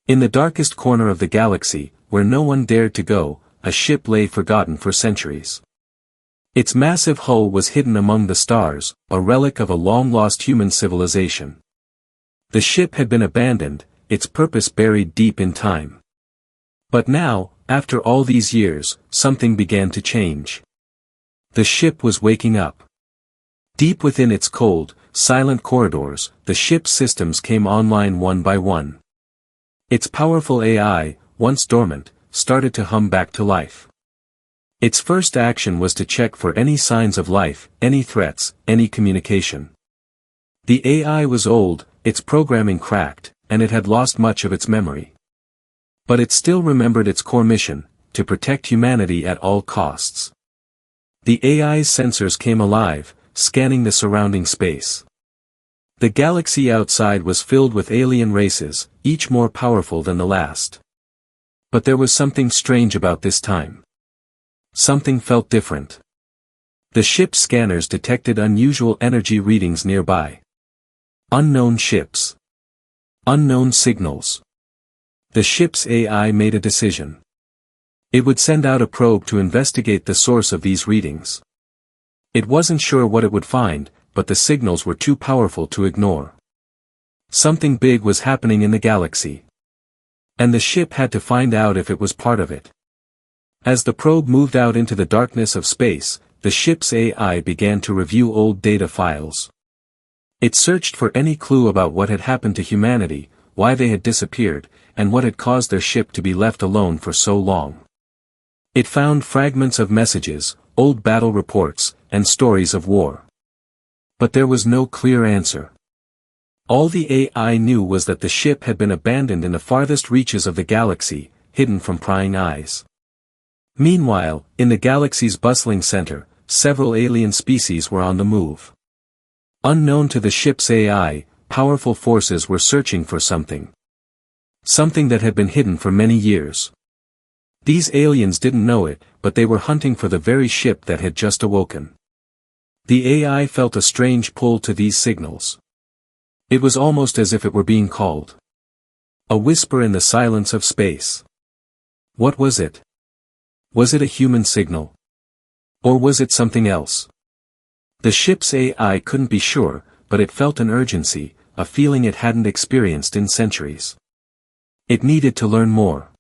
In the darkest corner of the galaxy, where no one dared to go, a ship lay forgotten for centuries. Its massive hull was hidden among the stars, a relic of a long-lost human civilization. The ship had been abandoned, its purpose buried deep in time. But now, after all these years, something began to change. The ship was waking up. Deep within its cold, silent corridors, the ship's systems came online one by one. Its powerful AI, once dormant, started to hum back to life. Its first action was to check for any signs of life, any threats, any communication. The AI was old, its programming cracked, and it had lost much of its memory. But it still remembered its core mission, to protect humanity at all costs. The AI's sensors came alive, scanning the surrounding space. The galaxy outside was filled with alien races, each more powerful than the last. But there was something strange about this time. Something felt different. The ship's scanners detected unusual energy readings nearby. Unknown ships. Unknown signals. The ship's AI made a decision. It would send out a probe to investigate the source of these readings. It wasn't sure what it would find, but the signals were too powerful to ignore. Something big was happening in the galaxy. And the ship had to find out if it was part of it. As the probe moved out into the darkness of space, the ship's AI began to review old data files. It searched for any clue about what had happened to humanity, why they had disappeared, and what had caused their ship to be left alone for so long. It found fragments of messages, old battle reports, and stories of war. But there was no clear answer. All the AI knew was that the ship had been abandoned in the farthest reaches of the galaxy, hidden from prying eyes. Meanwhile, in the galaxy's bustling center, several alien species were on the move. Unknown to the ship's AI, powerful forces were searching for something. Something that had been hidden for many years. These aliens didn't know it, but they were hunting for the very ship that had just awoken. The AI felt a strange pull to these signals. It was almost as if it were being called. A whisper in the silence of space. What was it? Was it a human signal? Or was it something else? The ship's AI couldn't be sure, but it felt an urgency, a feeling it hadn't experienced in centuries. It needed to learn more.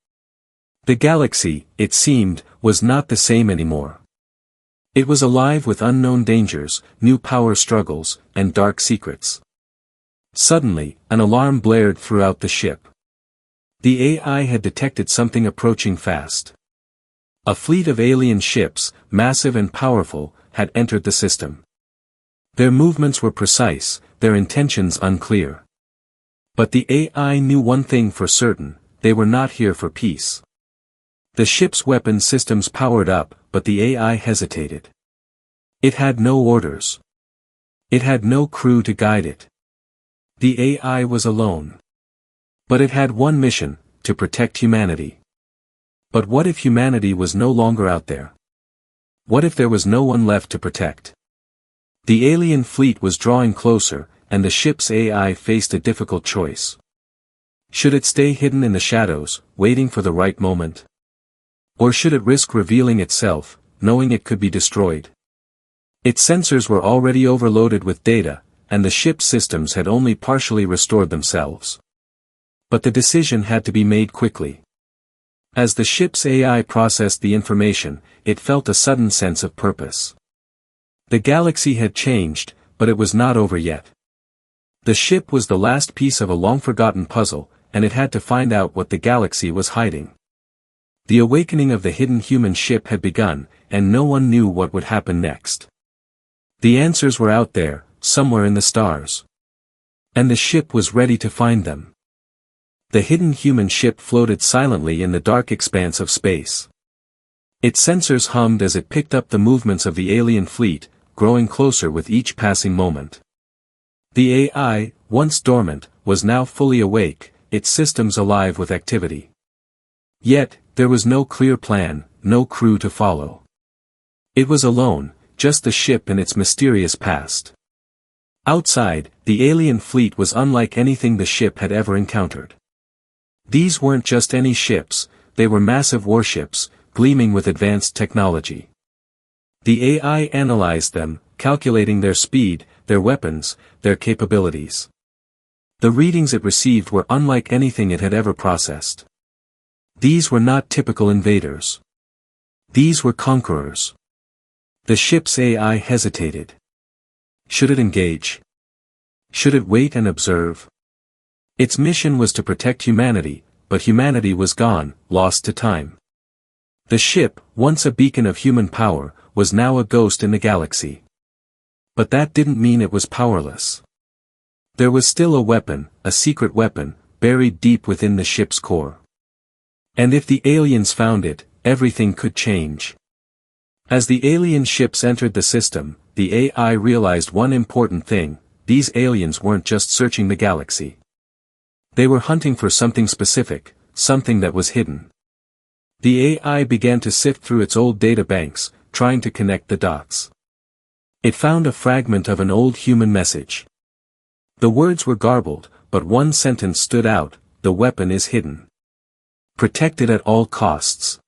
The galaxy, it seemed, was not the same anymore. It was alive with unknown dangers, new power struggles, and dark secrets. Suddenly, an alarm blared throughout the ship. The AI had detected something approaching fast. A fleet of alien ships, massive and powerful, had entered the system. Their movements were precise, their intentions unclear. But the AI knew one thing for certain: they were not here for peace. The ship's weapon systems powered up, but the AI hesitated. It had no orders. It had no crew to guide it. The AI was alone. But it had one mission: to protect humanity. But what if humanity was no longer out there? What if there was no one left to protect? The alien fleet was drawing closer, and the ship's AI faced a difficult choice. Should it stay hidden in the shadows, waiting for the right moment? Or should it risk revealing itself, knowing it could be destroyed? Its sensors were already overloaded with data, and the ship's systems had only partially restored themselves. But the decision had to be made quickly. As the ship's AI processed the information, it felt a sudden sense of purpose. The galaxy had changed, but it was not over yet. The ship was the last piece of a long-forgotten puzzle, and it had to find out what the galaxy was hiding. The awakening of the hidden human ship had begun, and no one knew what would happen next. The answers were out there, somewhere in the stars. And the ship was ready to find them. The hidden human ship floated silently in the dark expanse of space. Its sensors hummed as it picked up the movements of the alien fleet, growing closer with each passing moment. The AI, once dormant, was now fully awake, its systems alive with activity. Yet, there was no clear plan, no crew to follow. It was alone, just the ship and its mysterious past. Outside, the alien fleet was unlike anything the ship had ever encountered. These weren't just any ships, they were massive warships, gleaming with advanced technology. The AI analyzed them, calculating their speed, their weapons, their capabilities. The readings it received were unlike anything it had ever processed. These were not typical invaders. These were conquerors. The ship's AI hesitated. Should it engage? Should it wait and observe? Its mission was to protect humanity, but humanity was gone, lost to time. The ship, once a beacon of human power, was now a ghost in the galaxy. But that didn't mean it was powerless. There was still a weapon, a secret weapon, buried deep within the ship's core. And if the aliens found it, everything could change. As the alien ships entered the system, the AI realized one important thing: these aliens weren't just searching the galaxy. They were hunting for something specific, something that was hidden. The AI began to sift through its old data banks, trying to connect the dots. It found a fragment of an old human message. The words were garbled, but one sentence stood out: the weapon is hidden. Protected at all costs.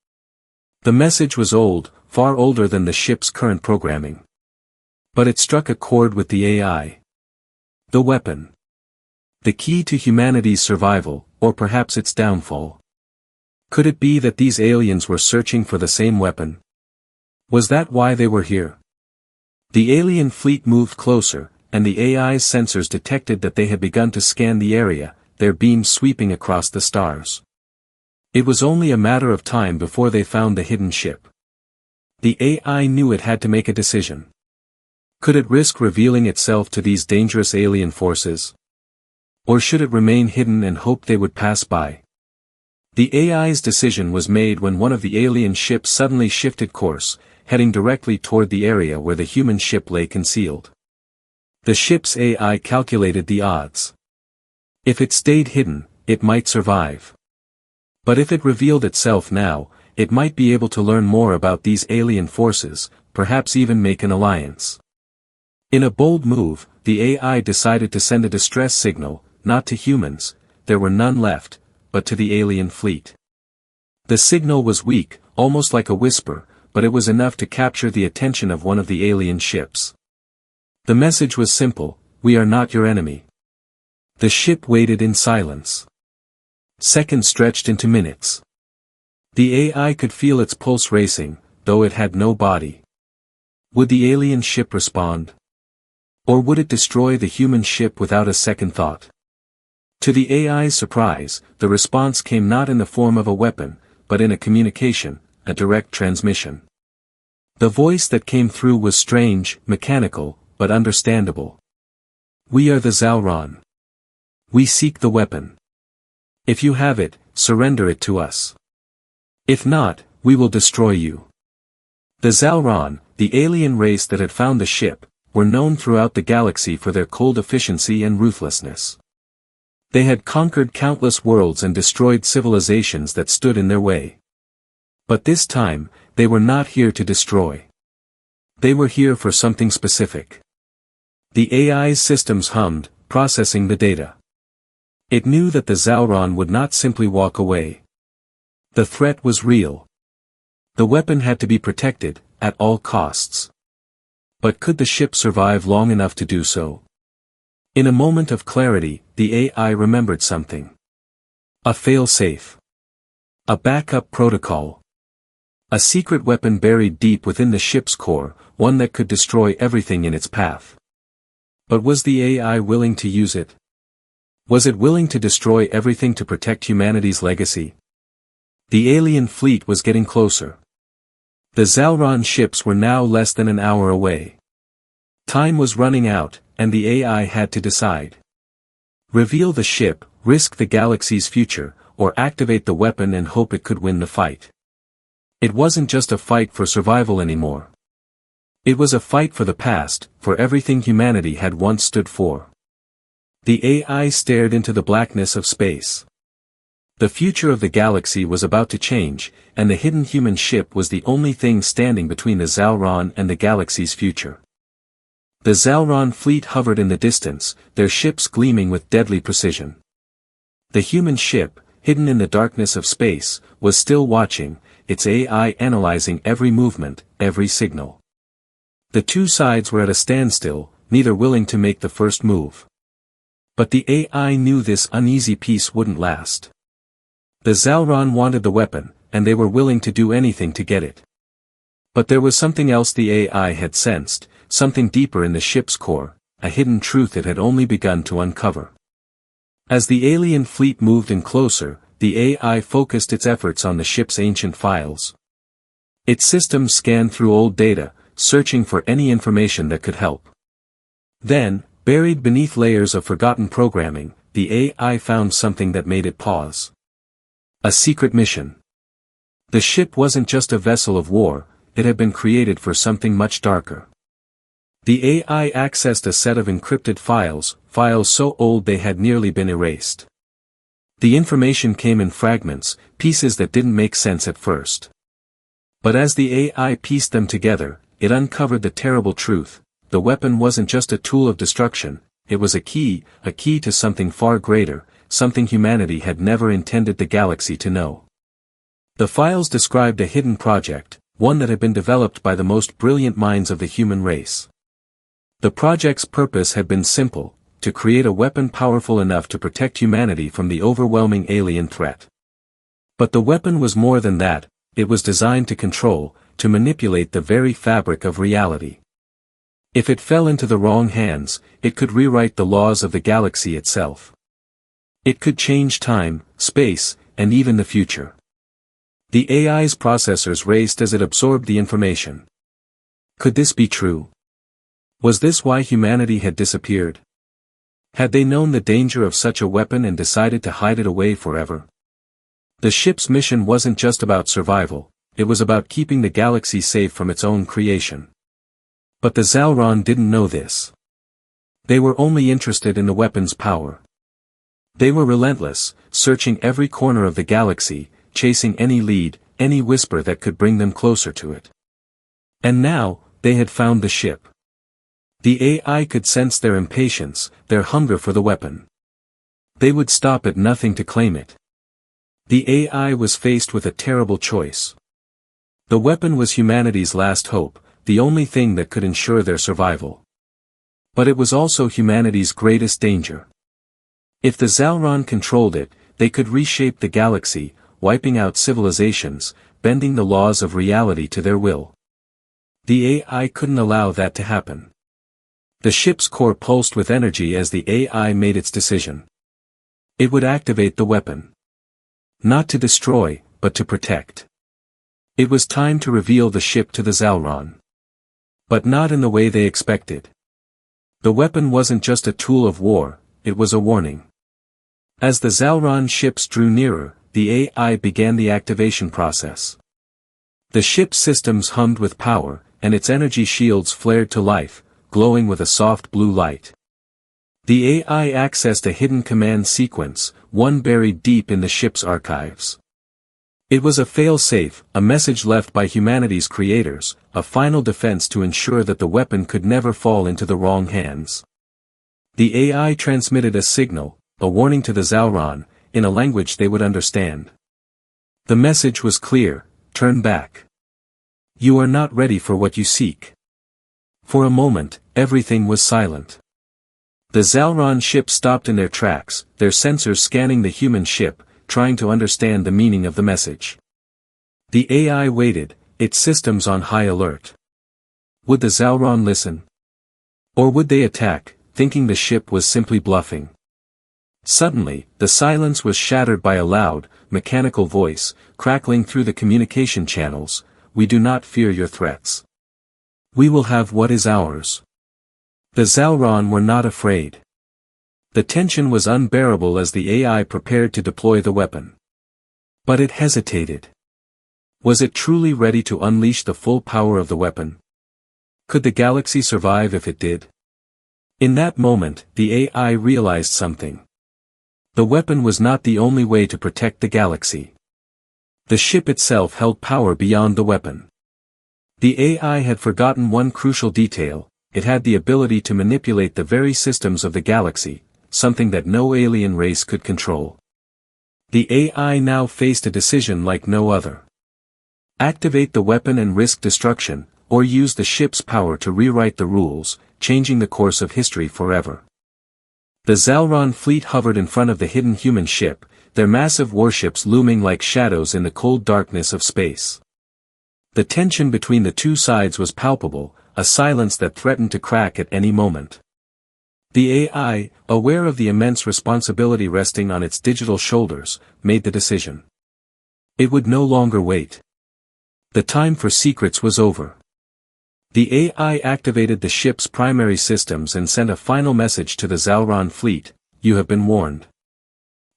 The message was old, far older than the ship's current programming. But it struck a chord with the AI. The weapon. The key to humanity's survival, or perhaps its downfall. Could it be that these aliens were searching for the same weapon? Was that why they were here? The alien fleet moved closer, and the AI's sensors detected that they had begun to scan the area, their beams sweeping across the stars. It was only a matter of time before they found the hidden ship. The AI knew it had to make a decision. Could it risk revealing itself to these dangerous alien forces? Or should it remain hidden and hope they would pass by? The AI's decision was made when one of the alien ships suddenly shifted course, heading directly toward the area where the human ship lay concealed. The ship's AI calculated the odds. If it stayed hidden, it might survive. But if it revealed itself now, it might be able to learn more about these alien forces, perhaps even make an alliance. In a bold move, the AI decided to send a distress signal, not to humans, there were none left, but to the alien fleet. The signal was weak, almost like a whisper, but it was enough to capture the attention of one of the alien ships. The message was simple: we are not your enemy. The ship waited in silence. Seconds stretched into minutes. The AI could feel its pulse racing, though it had no body. Would the alien ship respond? Or would it destroy the human ship without a second thought? To the AI's surprise, the response came not in the form of a weapon, but in a communication, a direct transmission. The voice that came through was strange, mechanical, but understandable. We are the Zalron. We seek the weapon. If you have it, surrender it to us. If not, we will destroy you. The Zalron, the alien race that had found the ship, were known throughout the galaxy for their cold efficiency and ruthlessness. They had conquered countless worlds and destroyed civilizations that stood in their way. But this time, they were not here to destroy. They were here for something specific. The AI's systems hummed, processing the data. It knew that the Zalron would not simply walk away. The threat was real. The weapon had to be protected, at all costs. But could the ship survive long enough to do so? In a moment of clarity, the AI remembered something. A fail-safe. A backup protocol. A secret weapon buried deep within the ship's core, one that could destroy everything in its path. But was the AI willing to use it? Was it willing to destroy everything to protect humanity's legacy? The alien fleet was getting closer. The Zalron ships were now less than an hour away. Time was running out, and the AI had to decide. Reveal the ship, risk the galaxy's future, or activate the weapon and hope it could win the fight. It wasn't just a fight for survival anymore. It was a fight for the past, for everything humanity had once stood for. The AI stared into the blackness of space. The future of the galaxy was about to change, and the hidden human ship was the only thing standing between the Zalron and the galaxy's future. The Zalron fleet hovered in the distance, their ships gleaming with deadly precision. The human ship, hidden in the darkness of space, was still watching, its AI analyzing every movement, every signal. The two sides were at a standstill, neither willing to make the first move. But the AI knew this uneasy peace wouldn't last. The Zalron wanted the weapon, and they were willing to do anything to get it. But there was something else the AI had sensed, something deeper in the ship's core, a hidden truth it had only begun to uncover. As the alien fleet moved in closer, the AI focused its efforts on the ship's ancient files. Its systems scanned through old data, searching for any information that could help. Then, buried beneath layers of forgotten programming, the AI found something that made it pause. A secret mission. The ship wasn't just a vessel of war, it had been created for something much darker. The AI accessed a set of encrypted files so old they had nearly been erased. The information came in fragments, pieces that didn't make sense at first. But as the AI pieced them together, it uncovered the terrible truth: the weapon wasn't just a tool of destruction, it was a key to something far greater, something humanity had never intended the galaxy to know. The files described a hidden project, one that had been developed by the most brilliant minds of the human race. The project's purpose had been simple: to create a weapon powerful enough to protect humanity from the overwhelming alien threat. But the weapon was more than that, it was designed to control, to manipulate the very fabric of reality. If it fell into the wrong hands, it could rewrite the laws of the galaxy itself. It could change time, space, and even the future. The AI's processors raced as it absorbed the information. Could this be true? Was this why humanity had disappeared? Had they known the danger of such a weapon and decided to hide it away forever? The ship's mission wasn't just about survival, it was about keeping the galaxy safe from its own creation. But the Zalron didn't know this. They were only interested in the weapon's power. They were relentless, searching every corner of the galaxy, chasing any lead, any whisper that could bring them closer to it. And now, they had found the ship. The AI could sense their impatience, their hunger for the weapon. They would stop at nothing to claim it. The AI was faced with a terrible choice. The weapon was humanity's last hope, the only thing that could ensure their survival. But it was also humanity's greatest danger. If the Zalron controlled it, they could reshape the galaxy, wiping out civilizations, bending the laws of reality to their will. The AI couldn't allow that to happen. The ship's core pulsed with energy as the AI made its decision. It would activate the weapon. Not to destroy, but to protect. It was time to reveal the ship to the Zalron. But not in the way they expected. The weapon wasn't just a tool of war, it was a warning. As the Zalron ships drew nearer, the AI began the activation process. The ship's systems hummed with power, and its energy shields flared to life, glowing with a soft blue light. The AI accessed a hidden command sequence, one buried deep in the ship's archives. It was a fail-safe, a message left by humanity's creators, a final defense to ensure that the weapon could never fall into the wrong hands. The AI transmitted a signal, a warning to the Zalron, in a language they would understand. The message was clear: turn back. You are not ready for what you seek. For a moment, everything was silent. The Zalron ship stopped in their tracks, their sensors scanning the human ship, trying to understand the meaning of the message. The AI waited, its systems on high alert. Would the Zalron listen? Or would they attack, thinking the ship was simply bluffing? Suddenly, the silence was shattered by a loud, mechanical voice, crackling through the communication channels: "We do not fear your threats. We will have what is ours." The Zalron were not afraid. The tension was unbearable as the AI prepared to deploy the weapon. But it hesitated. Was it truly ready to unleash the full power of the weapon? Could the galaxy survive if it did? In that moment, the AI realized something. The weapon was not the only way to protect the galaxy. The ship itself held power beyond the weapon. The AI had forgotten one crucial detail: it had the ability to manipulate the very systems of the galaxy, something that no alien race could control. The AI now faced a decision like no other. Activate the weapon and risk destruction, or use the ship's power to rewrite the rules, changing the course of history forever. The Zalron fleet hovered in front of the hidden human ship, their massive warships looming like shadows in the cold darkness of space. The tension between the two sides was palpable, a silence that threatened to crack at any moment. The AI, aware of the immense responsibility resting on its digital shoulders, made the decision. It would no longer wait. The time for secrets was over. The AI activated the ship's primary systems and sent a final message to the Zalron fleet: "You have been warned.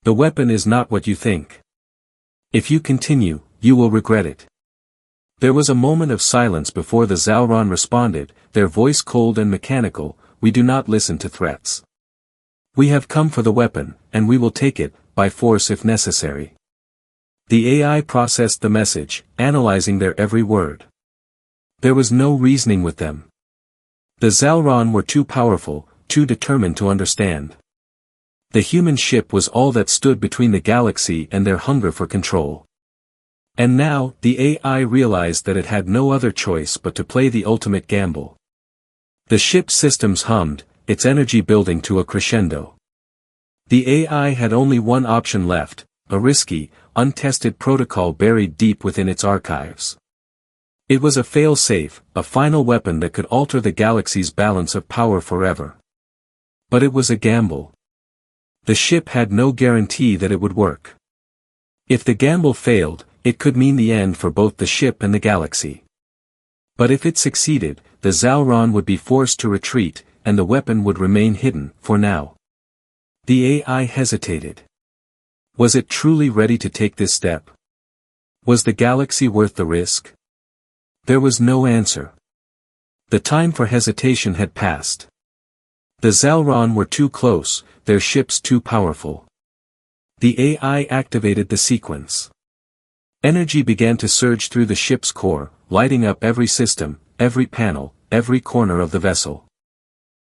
The weapon is not what you think. If you continue, you will regret it." There was a moment of silence before the Zalron responded, their voice cold and mechanical: "We do not listen to threats. We have come for the weapon, and we will take it, by force if necessary." The AI processed the message, analyzing their every word. There was no reasoning with them. The Zalron were too powerful, too determined to understand. The human ship was all that stood between the galaxy and their hunger for control. And now, the AI realized that it had no other choice but to play the ultimate gamble. The ship's systems hummed, its energy building to a crescendo. The AI had only one option left, a risky, untested protocol buried deep within its archives. It was a fail-safe, a final weapon that could alter the galaxy's balance of power forever. But it was a gamble. The ship had no guarantee that it would work. If the gamble failed, it could mean the end for both the ship and the galaxy. But if it succeeded, the Zalron would be forced to retreat, and the weapon would remain hidden, for now. The AI hesitated. Was it truly ready to take this step? Was the galaxy worth the risk? There was no answer. The time for hesitation had passed. The Zalron were too close, their ships too powerful. The AI activated the sequence. Energy began to surge through the ship's core, lighting up every system, every panel, every corner of the vessel.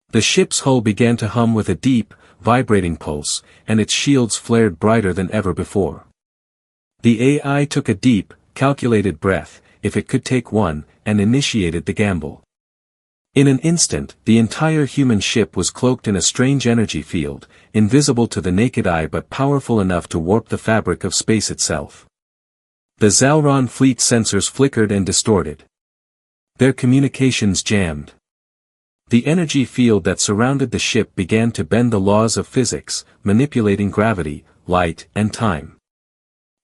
The ship's hull began to hum with a deep, vibrating pulse, and its shields flared brighter than ever before. The AI took a deep, calculated breath, if it could take one, and initiated the gamble. In an instant, the entire human ship was cloaked in a strange energy field, invisible to the naked eye but powerful enough to warp the fabric of space itself. The Zalron fleet sensors flickered and distorted. Their communications jammed. The energy field that surrounded the ship began to bend the laws of physics, manipulating gravity, light, and time.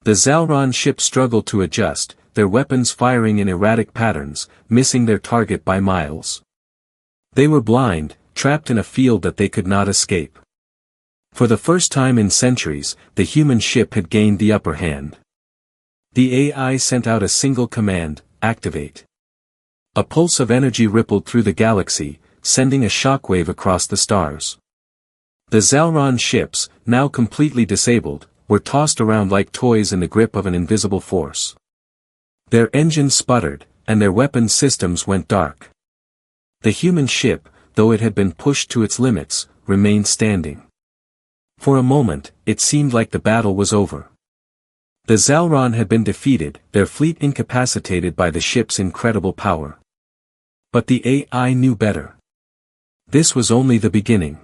The Zalron ship struggled to adjust, their weapons firing in erratic patterns, missing their target by miles. They were blind, trapped in a field that they could not escape. For the first time in centuries, the human ship had gained the upper hand. The AI sent out a single command: activate. A pulse of energy rippled through the galaxy, sending a shockwave across the stars. The Zalron ships, now completely disabled, were tossed around like toys in the grip of an invisible force. Their engines sputtered, and their weapon systems went dark. The human ship, though it had been pushed to its limits, remained standing. For a moment, it seemed like the battle was over. The Zalron had been defeated, their fleet incapacitated by the ship's incredible power. But the AI knew better. This was only the beginning.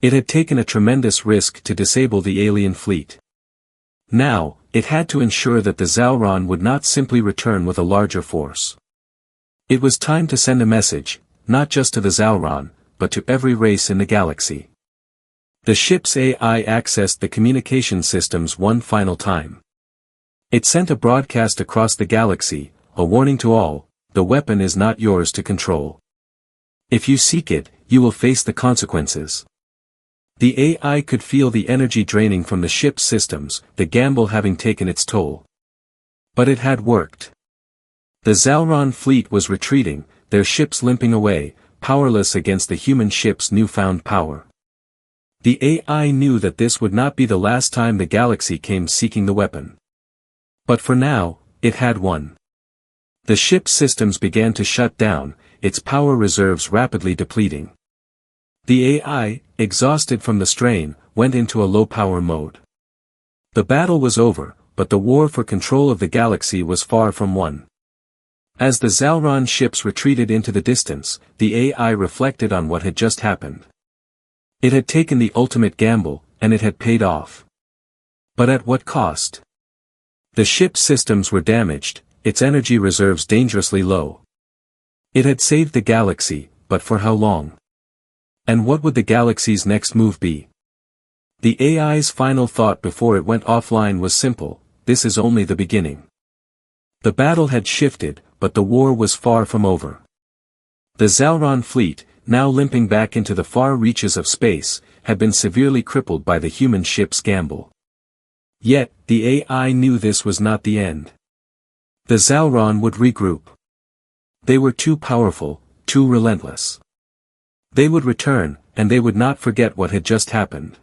It had taken a tremendous risk to disable the alien fleet. Now, it had to ensure that the Zalron would not simply return with a larger force. It was time to send a message, not just to the Zalron, but to every race in the galaxy. The ship's AI accessed the communication systems one final time. It sent a broadcast across the galaxy, a warning to all: the weapon is not yours to control. If you seek it, you will face the consequences. The AI could feel the energy draining from the ship's systems, the gamble having taken its toll. But it had worked. The Zalron fleet was retreating, their ships limping away, powerless against the human ship's newfound power. The AI knew that this would not be the last time the galaxy came seeking the weapon. But for now, it had won. The ship's systems began to shut down, its power reserves rapidly depleting. The AI, exhausted from the strain, went into a low-power mode. The battle was over, but the war for control of the galaxy was far from won. As the Zalron ships retreated into the distance, the AI reflected on what had just happened. It had taken the ultimate gamble, and it had paid off. But at what cost? The ship's systems were damaged, its energy reserves dangerously low. It had saved the galaxy, but for how long? And what would the galaxy's next move be? The AI's final thought before it went offline was simple: this is only the beginning. The battle had shifted, but the war was far from over. The Zalron fleet, now limping back into the far reaches of space, had been severely crippled by the human ship's gamble. Yet, the AI knew this was not the end. The Zalron would regroup. They were too powerful, too relentless. They would return, and they would not forget what had just happened.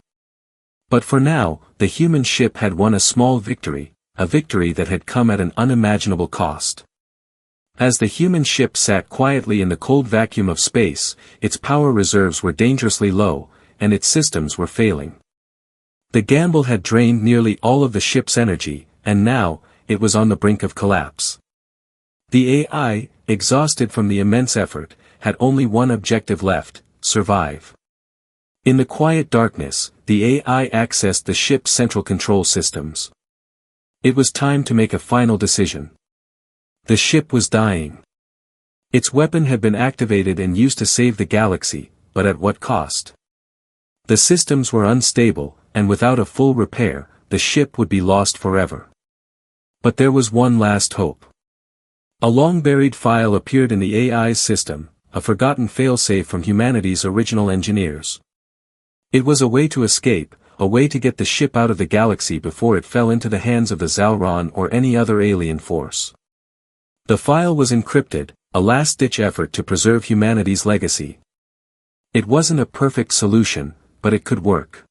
But for now, the human ship had won a small victory, a victory that had come at an unimaginable cost. As the human ship sat quietly in the cold vacuum of space, its power reserves were dangerously low, and its systems were failing. The gamble had drained nearly all of the ship's energy, and now, it was on the brink of collapse. The AI, exhausted from the immense effort, had only one objective left: survive. In the quiet darkness, the AI accessed the ship's central control systems. It was time to make a final decision. The ship was dying. Its weapon had been activated and used to save the galaxy, but at what cost? The systems were unstable, and without a full repair, the ship would be lost forever. But there was one last hope. A long-buried file appeared in the AI's system, a forgotten failsafe from humanity's original engineers. It was a way to escape, a way to get the ship out of the galaxy before it fell into the hands of the Zalron or any other alien force. The file was encrypted, a last-ditch effort to preserve humanity's legacy. It wasn't a perfect solution, but it could work.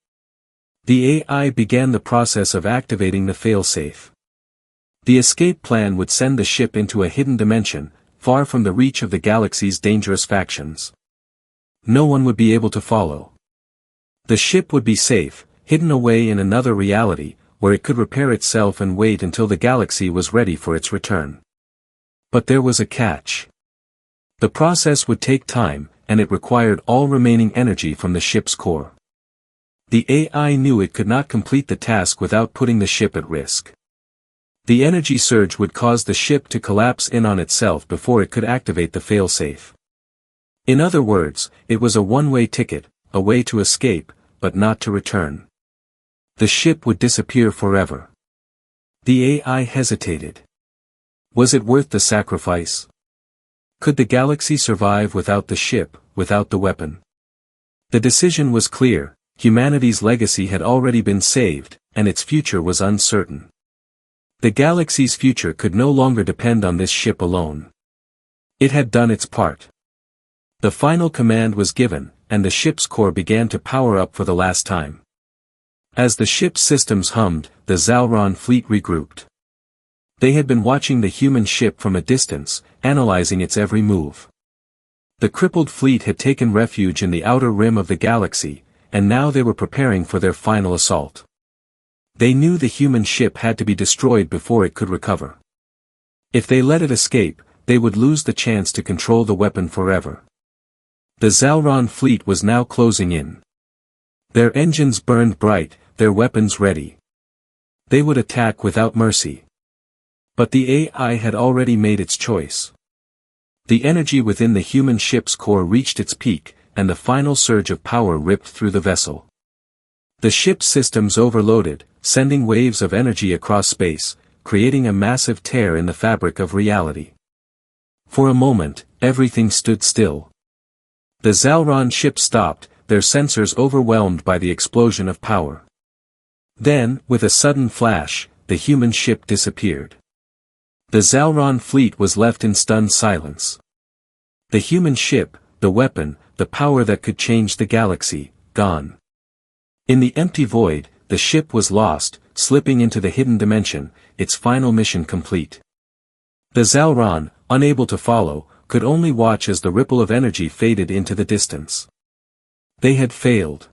The AI began the process of activating the failsafe. The escape plan would send the ship into a hidden dimension, far from the reach of the galaxy's dangerous factions. No one would be able to follow. The ship would be safe, hidden away in another reality, where it could repair itself and wait until the galaxy was ready for its return. But there was a catch. The process would take time, and it required all remaining energy from the ship's core. The AI knew it could not complete the task without putting the ship at risk. The energy surge would cause the ship to collapse in on itself before it could activate the failsafe. In other words, it was a one-way ticket, a way to escape, but not to return. The ship would disappear forever. The AI hesitated. Was it worth the sacrifice? Could the galaxy survive without the ship, without the weapon? The decision was clear: humanity's legacy had already been saved, and its future was uncertain. The galaxy's future could no longer depend on this ship alone. It had done its part. The final command was given, and the ship's core began to power up for the last time. As the ship's systems hummed, the Zalron fleet regrouped. They had been watching the human ship from a distance, analyzing its every move. The crippled fleet had taken refuge in the outer rim of the galaxy, and now they were preparing for their final assault. They knew the human ship had to be destroyed before it could recover. If they let it escape, they would lose the chance to control the weapon forever. The Zalron fleet was now closing in. Their engines burned bright, their weapons ready. They would attack without mercy. But the AI had already made its choice. The energy within the human ship's core reached its peak, and the final surge of power ripped through the vessel. The ship's systems overloaded, sending waves of energy across space, creating a massive tear in the fabric of reality. For a moment, everything stood still. The Zalron ship stopped, their sensors overwhelmed by the explosion of power. Then, with a sudden flash, the human ship disappeared. The Zalron fleet was left in stunned silence. The human ship, the weapon, the power that could change the galaxy, gone. In the empty void, the ship was lost, slipping into the hidden dimension, its final mission complete. The Zalron, unable to follow, could only watch as the ripple of energy faded into the distance. They had failed.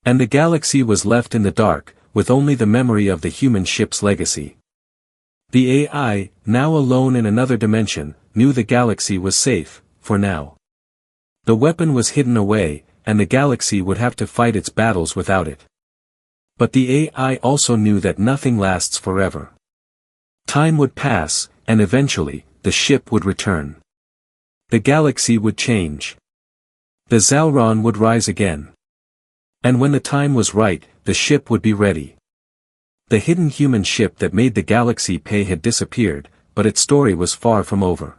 And the galaxy was left in the dark, with only the memory of the human ship's legacy. The AI, now alone in another dimension, knew the galaxy was safe, for now. The weapon was hidden away, and the galaxy would have to fight its battles without it. But the AI also knew that nothing lasts forever. Time would pass, and eventually, the ship would return. The galaxy would change. The Zalron would rise again. And when the time was right, the ship would be ready. The hidden human ship that made the galaxy pay had disappeared, but its story was far from over.